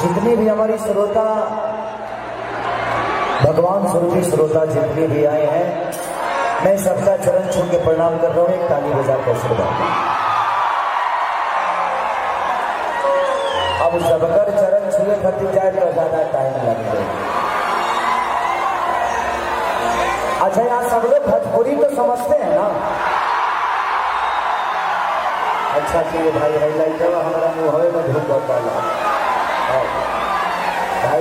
जितने भी हमारी श्रोता भगवान स्वरूपी श्रोता जितने भी आए हैं, मैं सबका चरण छू के प्रणाम कर रहा हूं। एक ताली बजा कर आशीर्वाद। अब सबकर चरण छुए खती जाए तो ज्यादा टाइम लगेगा। अच्छा, यहाँ सब लोग भोजपुरी तो समझते हैं ना? अच्छा ठीक भाई, हाईलाइट हमारा मुँह में धूप होता है भाई।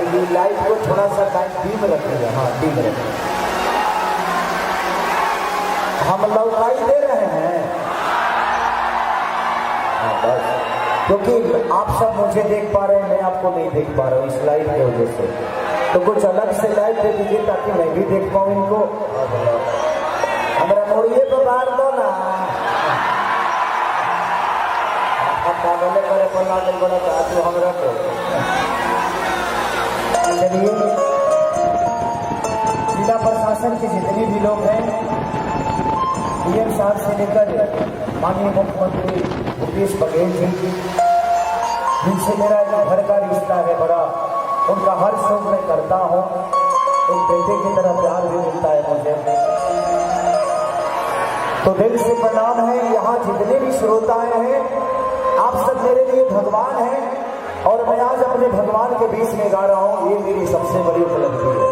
ये लाइट को थोड़ा सा डीम रखिएगा। हाँ, डीम रखिए। हम लौकाई दे रहे हैं। हाँ बस, क्योंकि आप सब मुझे देख पा रहे हैं, मैं आपको नहीं देख पा रहा हूँ इस लाइट की वजह से। तो कुछ अलग से लाइट दे दीजिए ताकि मैं भी देख पाऊँ इनको। हमारा मोड़िए तो बाहर दो ना। बोले करे बोला नहीं बोला तो हमारा को चलिए। जिला प्रशासन के जितने भी लोग हैं, डीएम साहब से लेकर माननीय मुख्यमंत्री भूपेश बघेल जी, जिनसे मेरा घर का रिश्ता है बड़ा, उनका हर शौक मैं करता हूँ। एक बेटे की तरह प्यार भी मिलता है मुझे, तो दिल से प्रणाम है। यहाँ जितने भी श्रोताएं हैं, आप सब मेरे लिए भगवान हैं और मैं आज अपने भगवान के बीच में गा रहा हूं। ये मेरी सबसे बड़ी उपलब्धि है।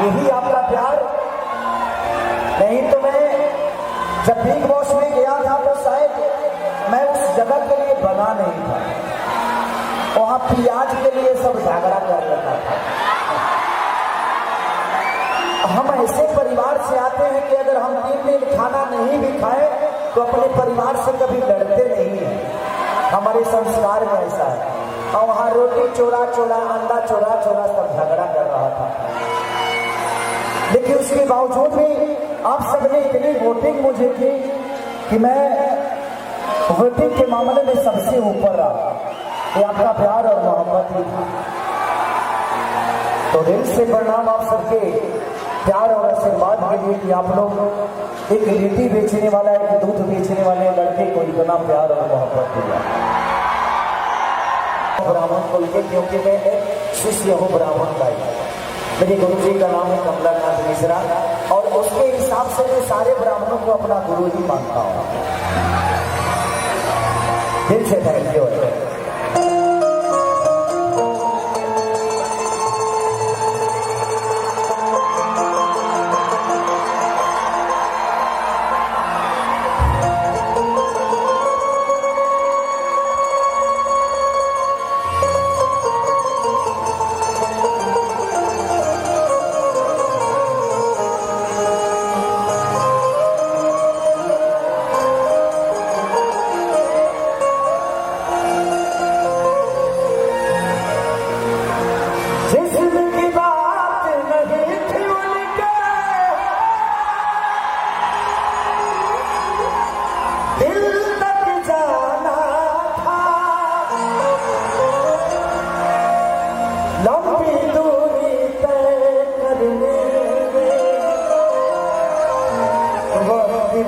यही आपका प्यार। नहीं तो मैं जब बिग बॉस में गया था तो शायद मैं उस जगह के लिए बना नहीं था। वहां प्याज के लिए सब झगड़ा कर रहा था। हम ऐसे परिवार से आते हैं कि अगर हम 3 दिन खाना नहीं भी खाए तो अपने परिवार से कभी लड़ते नहीं हैं। हमारे संस्कार में ऐसा है। और वहाँ रोटी चोरा चोरा, अंडा चोरा चोरा सब झगड़ा कर रहा था। लेकिन उसके बावजूद भी आप सबने इतनी वोटिंग मुझे की कि मैं वोटिंग के मामले में सबसे ऊपर रहा। ये आपका प्यार और मोहब्बत ही था। तो दिल से प्रणाम आप सबके प्यार और आशीर्वाद के लिए कि आप लोग एक लिट्टी बेचने वाला, एक दूध बेचने वाले लड़के को इतना प्यार और मोहब्बत दिया। ब्राह्मण कुल के, क्योंकि मैं एक शिष्य हूँ ब्राह्मण का ही। मेरे गुरु जी का नाम है कमलानाथ मिश्रा और उसके हिसाब से मैं सारे ब्राह्मणों को अपना गुरु ही मानता हूँ। दिल से थैंक यू।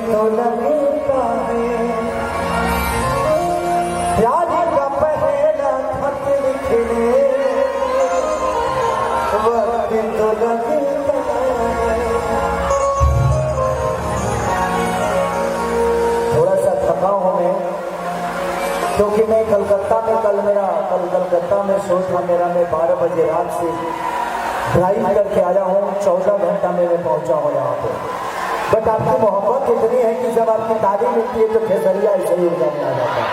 तो लगता है प्यार का पहला खत लिखने वक्त तो लगता है। थोड़ा सा थका हूं मैं, क्योंकि मैं कलकत्ता में कलकत्ता में शो था मेरा। मैं 12 बजे रात से ड्राइव करके आया हूँ। 14 घंटा में मैं पहुंचा हूँ यहाँ पे। बट आपकी मोहब्बत इतनी है कि जब आपकी तारीफ मिलती है तो खेसरिया ऐसे ही उड़ने आ जाता है।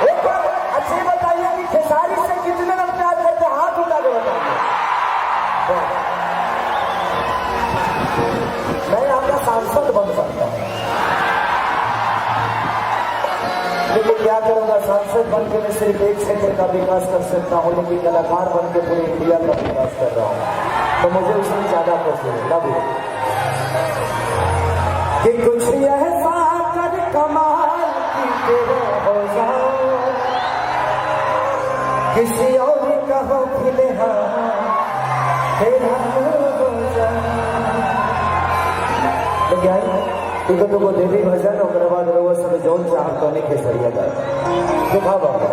एक बार अच्छे बताइए कि खेसारी से कितने लोग प्यार करते हैं, हाथ उठा के बताइए। मैं आपका सांसद बन सकता हूँ, लेकिन क्या करूंगा? सांसद बन के मैं सिर्फ एक क्षेत्र का विकास कर सकता हूँ, लेकिन कलाकार बन के पूरे इंडिया का विकास कर रहा हूँ। तो मुझे उसमें ज्यादा खुशी है। Love you. कि कुछ ऐसा कर कमाल की तेरे हो जाओ, किसी और का हो फिलहाल तेरा हो जाओ। क्या एक तो देवी भजन और बाद रहो सब जौन चाह तो नहीं खेसरिया जाए देखा बाबा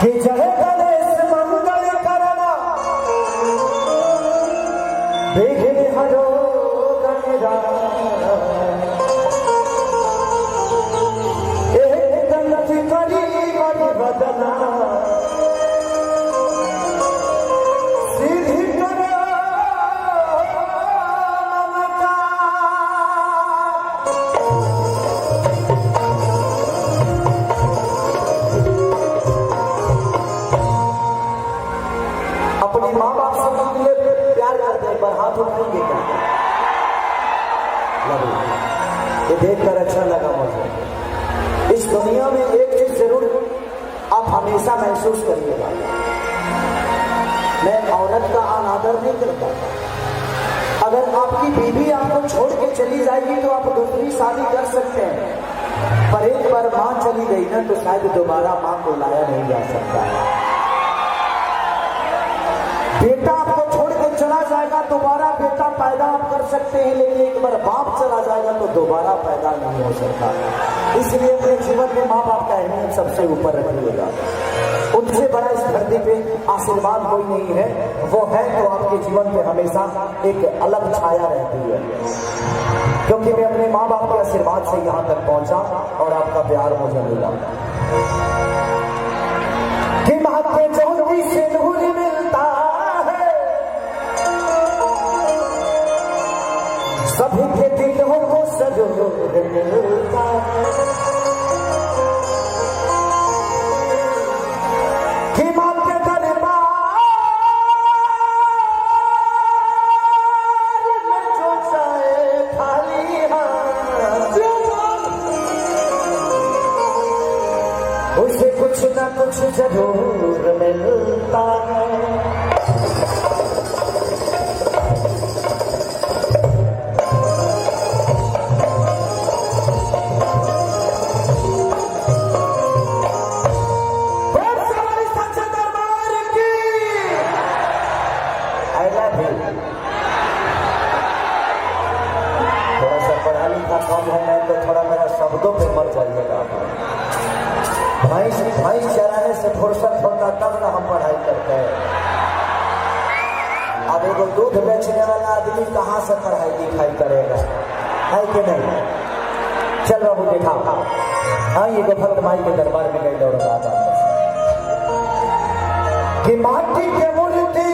कि जय गणेश मंगल करना विघ्न हरो एक गणति करी बड़ी बदना सीधी करो अपने माँ बाप से मांगने प्यार करते हैं पर हाथ उठाएंगे क्या? ये देखकर अच्छा लगा मुझे। इस दुनिया में एक चीज जरूर आप हमेशा महसूस करिएगा, मैं औरत का अनादर नहीं करता। अगर आपकी बीवी आपको छोड़ के चली जाएगी तो आप दूसरी शादी कर सकते हैं, पर एक बार माँ चली गई ना तो शायद दोबारा माँ को लाया नहीं जा सकता। बेटा आपको छोड़ के चला जाएगा, दोबारा बेटा पैदा आप कर सकते हैं, लेकिन एक बार बाप चला जाएगा तो दोबारा पैदा नहीं हो सकता। इसलिए अपने जीवन में माँ बाप का अहमियत सबसे ऊपर रखिएगा। उनसे बड़ा इस धरती पे आशीर्वाद कोई नहीं है, वो है तो आपके जीवन पे हमेशा एक अलग छाया रहती है। क्योंकि मैं अपने माँ बाप के आशीर्वाद से यहाँ तक पहुंचा और आपका प्यार मुझे मिला कि माँ के चौथी से नूर मिलता सभी के दिलों को सजोर मिलता कि माँ के दरबार में जो चाहे खाली हाथ उसे कुछ ना कुछ जरूर मिलता है। थोड़ा सा पढ़ा लिखा कम है, मैं तो थोड़ा मेरा शब्दों पे मर जाइएगा। भैंस चराने से फुर्सत होता तब ना हम पढ़ाई करते हैं। अब एगो दूध बेचने वाला आदमी कहाँ से पढ़ाई लिखाई करेगा, है कि नहीं? चल बाबू देखा हाँ ये भक्त माई के दरबार में गई और कि माटी के मूर्ति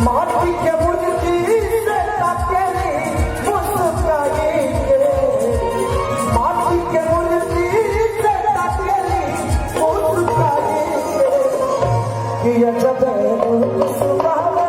माटी के मूर्ति कि अजब सुहावना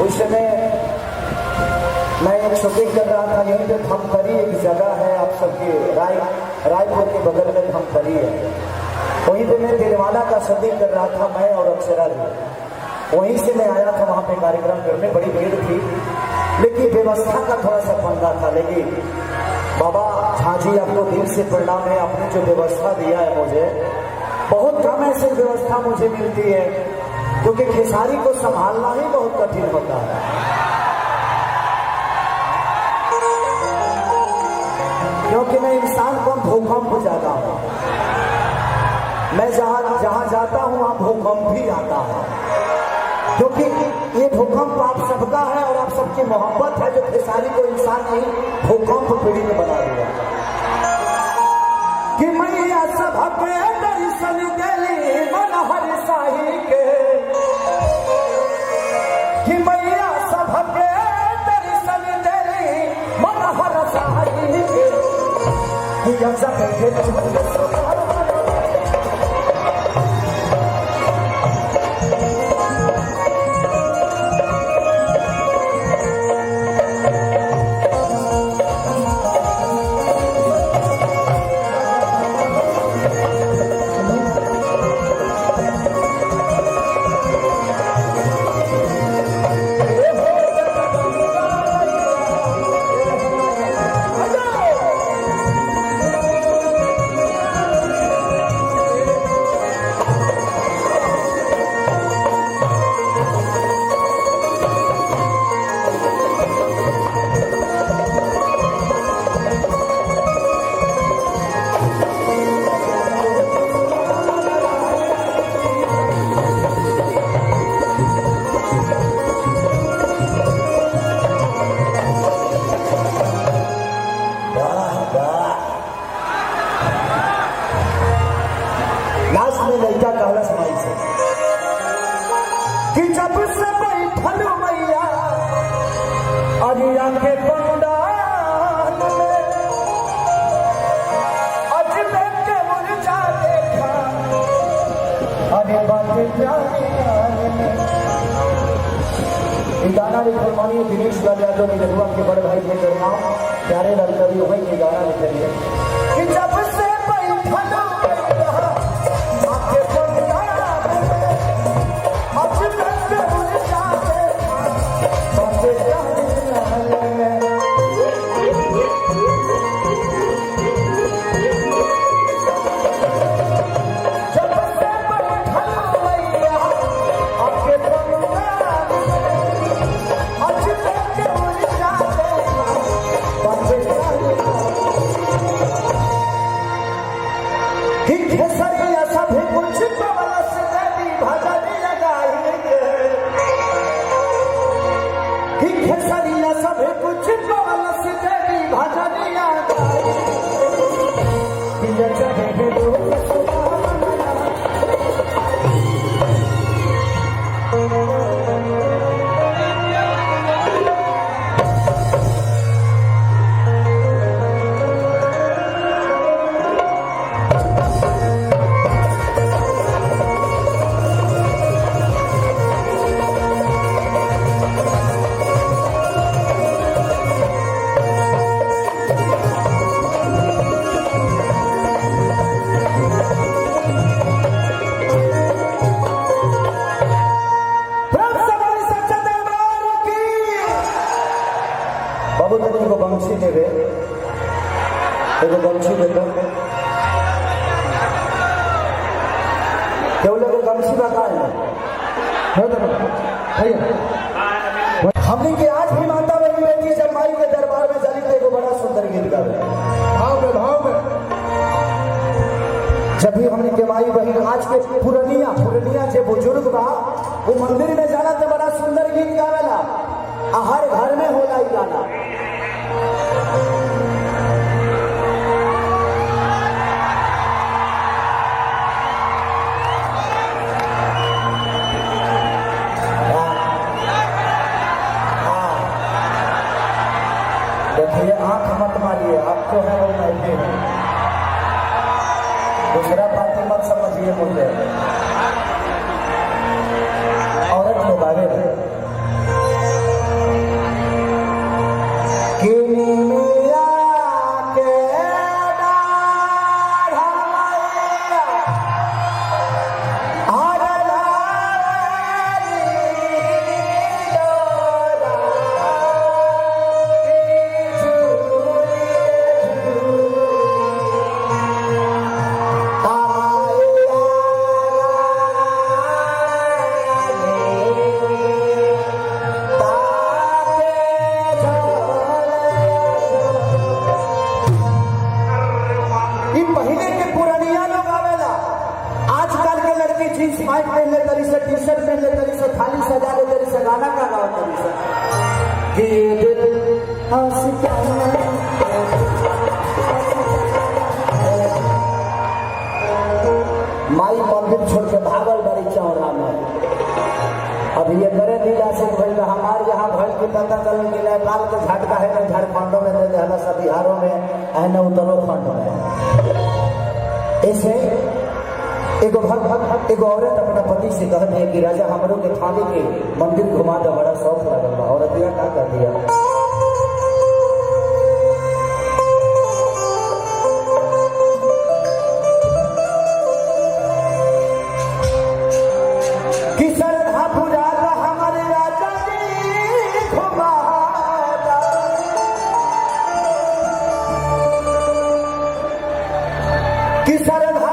उस समय मैं एक शूटिंग कर रहा था। यहीं पे थमतरी एक जगह है आप सबके रायपुर के बगल में थमतरी है। वहीं पे मैं दिलवाला का शूटिंग कर रहा था, मैं और अक्षरा जी। वहीं से मैं आया था वहाँ पे कार्यक्रम करने। बड़ी भीड़ थी लेकिन व्यवस्था का थोड़ा सा पंगा था। लेकिन बाबा झाजी आपको दिल से प्रणाम है, आपने जो व्यवस्था दिया है मुझे, बहुत कम ऐसी व्यवस्था मुझे मिलती है क्योंकि खेसारी को संभालना ही बहुत कठिन होता है। क्योंकि मैं इंसान को भूकंप जाता हूँ, मैं जहां जाता हूं वहां भूकंप भी आता है। क्योंकि ये भूकंप आप सबका है और आप सबकी मोहब्बत है जो खेसारी को इंसान नहीं भूकंप पीड़ित बना दिया। कि मैया सबके दर्शन देली मन हर साही के, कि मैया सबके दर्शन देली मन हर साही के, कि सबके कि जब से बैठल मैया अरिया के पंडाल में, अजले के मुरझा देखा अरे बातें प्यारे गाना लिखल मानिए दिनेश लाल यादव निरहुआ के बड़े भाई के नाम प्यारे लाल कवि वही के गाना लिखे कि जब से बैठल क्यों लोग गमसी बता है हमने की आज भी माता बहनी बेटी जब माई के दरबार में चली थे, बड़ा सुंदर गीत गावे भाव में जब भी हमने के माई बहन आज के पुरनिया जो बुजुर्ग बा वो मंदिर में जाना तो बड़ा सुंदर गीत गावेला, हर घर में होला ही गाना। देखिए आंख मत मारिए, आपको है वो मैं भी हूं, दूसरा पार्टी मत समझिए मुझे। औरत लोग आगे टी-शर्ट पहन ले तरी से, थाली सजा ले तरी से, गाना का गाओ तरी से माई मंदिर छोड़ के भागल बड़ी चौरा में। अब ये करे लीला से भइल हमारे यहाँ भइल की पता चल कि नेपाल के झटका है ना, झारखंडों में दे देला सब, बिहारों में है ना, उत्तराखंड में। ऐसे एगो औरत अपना पति से कहती है कि राजा हमरों के थाने के मंदिर घुमा दो, बड़ा शौक लगल बा। औरत क्या कर दिया कि श्रद्धा पूजा हमारे राजा जी घुमा कि श्रद्धा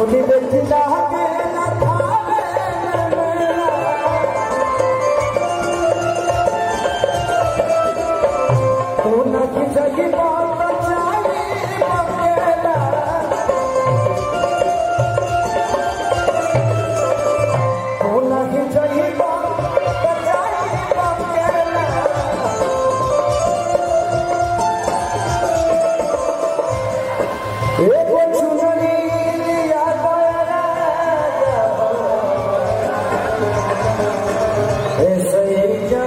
सुनी बेटी लागे ना थावे मेरा तू न की जगी बात बचाई मंगेला तू न की जगी बात बचाई मंगेला एक चुनरी लिया गया ऐसे ही जा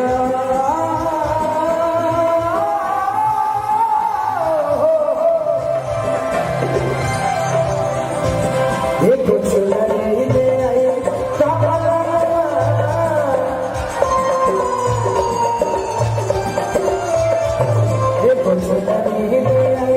एक चुनरी ले आई एक चुनरी ले आई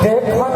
देखो